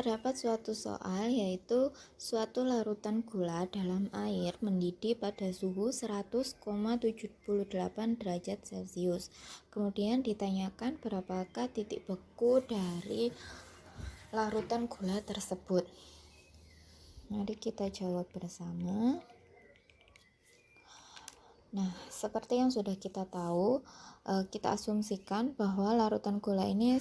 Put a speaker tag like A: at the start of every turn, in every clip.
A: terdapat suatu soal yaitu suatu larutan gula dalam air mendidih pada suhu 100,78 derajat Celcius. Kemudian ditanyakan berapakah titik beku dari larutan gula tersebut. Mari kita jawab bersama. Nah, seperti yang sudah kita tahu, kita asumsikan bahwa larutan gula ini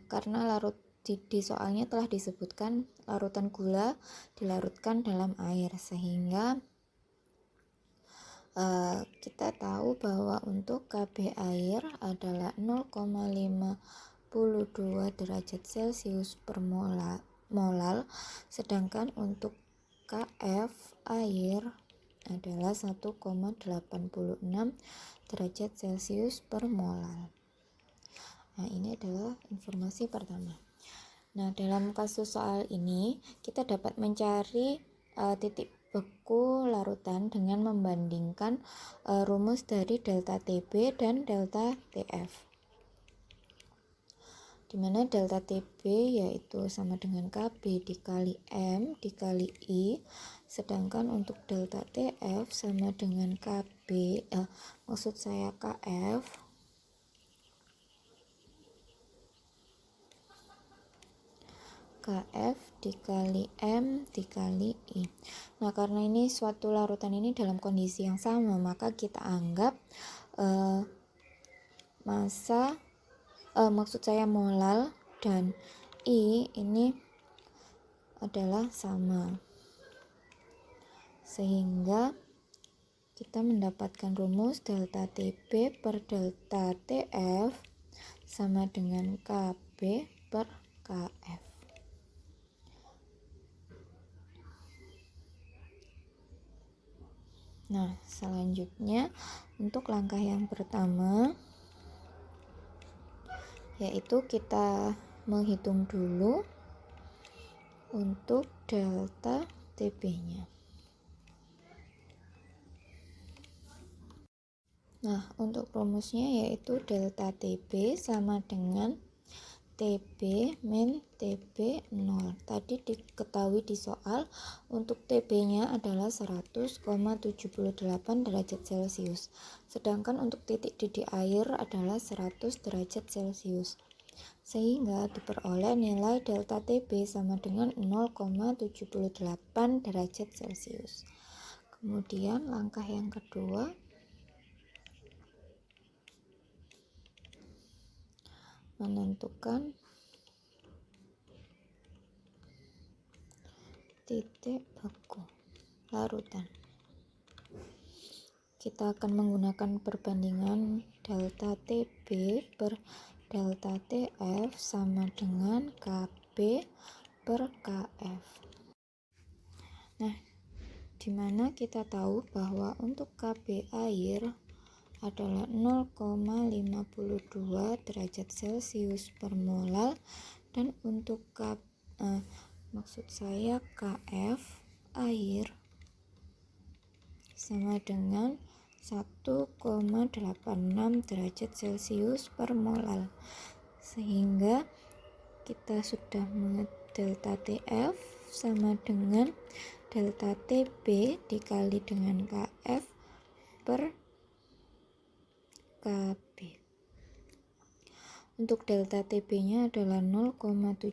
A: karena di soalnya telah disebutkan larutan gula dilarutkan dalam air, sehingga kita tahu bahwa untuk Kb air adalah 0,52 derajat Celcius per molal, sedangkan untuk Kf air adalah 1,86 derajat Celcius per molal. Nah, ini adalah informasi pertama. Nah, dalam kasus soal ini kita dapat mencari titik beku larutan dengan membandingkan rumus dari delta Tb dan delta Tf, di mana delta Tb yaitu sama dengan Kb dikali M dikali I, sedangkan untuk delta Tf sama dengan Kf Kf dikali M dikali I. Nah, karena ini suatu larutan ini dalam kondisi yang sama, maka kita anggap molal dan I ini adalah sama, sehingga kita mendapatkan rumus delta Tb per delta Tf sama dengan Kb per Kf. Nah, selanjutnya untuk langkah yang pertama yaitu kita menghitung dulu untuk delta Tb-nya. Nah, untuk rumusnya yaitu delta Tb sama dengan Tb min Tb0. Tadi diketahui di soal untuk Tb-nya adalah 100,78 derajat Celcius. Sedangkan untuk titik didih air adalah 100 derajat Celcius. Sehingga diperoleh nilai delta Tb sama dengan 0,78 derajat Celcius. Kemudian langkah yang kedua, menentukan titik beku larutan. Kita akan menggunakan perbandingan delta Tb per delta Tf sama dengan Kb per Kf. Nah, dimana kita tahu bahwa untuk Kb air adalah 0,52 derajat Celcius per molal, dan untuk Kf air sama dengan 1,86 derajat Celcius per molal, sehingga kita sudah mengenal delta Tf sama dengan delta Tb dikali dengan Kf per Kb. Untuk delta Tb-nya adalah 0,78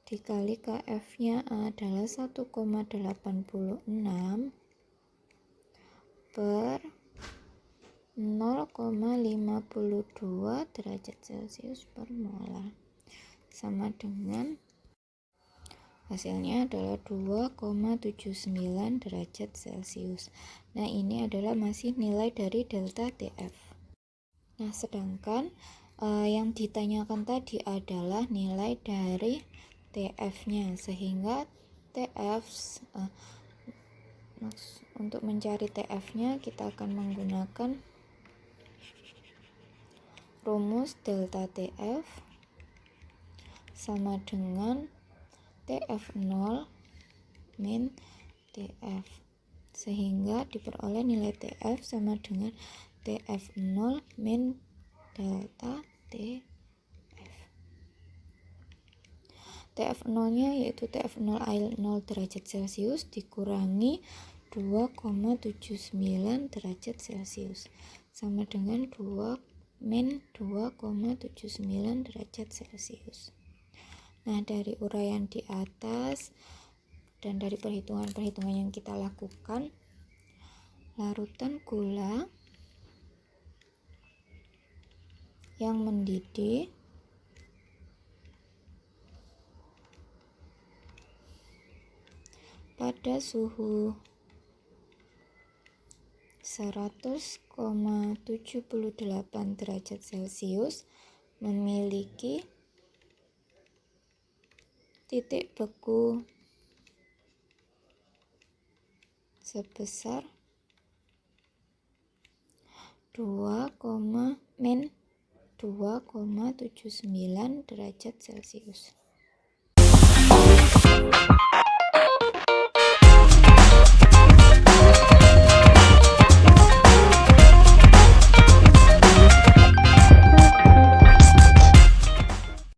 A: dikali Kf-nya adalah 1,86 per 0,52 derajat Celcius per molar, sama dengan hasilnya adalah 2,79 derajat Celcius. Nah, ini adalah masih nilai dari delta Tf. Nah, sedangkan yang ditanyakan tadi adalah nilai dari Tf-nya, sehingga untuk mencari Tf-nya kita akan menggunakan rumus delta Tf sama dengan Tf0 min Tf, sehingga diperoleh nilai Tf sama dengan Tf0 min delta Tf. TF0-nya yaitu TF0 air 0 derajat Celcius dikurangi 2,79 derajat Celcius sama dengan 2-2,79 derajat Celcius. Nah, dari uraian di atas dan dari perhitungan-perhitungan yang kita lakukan, larutan gula yang mendidih pada suhu 100,78 derajat Celcius memiliki titik beku sebesar 2,79 derajat Celcius.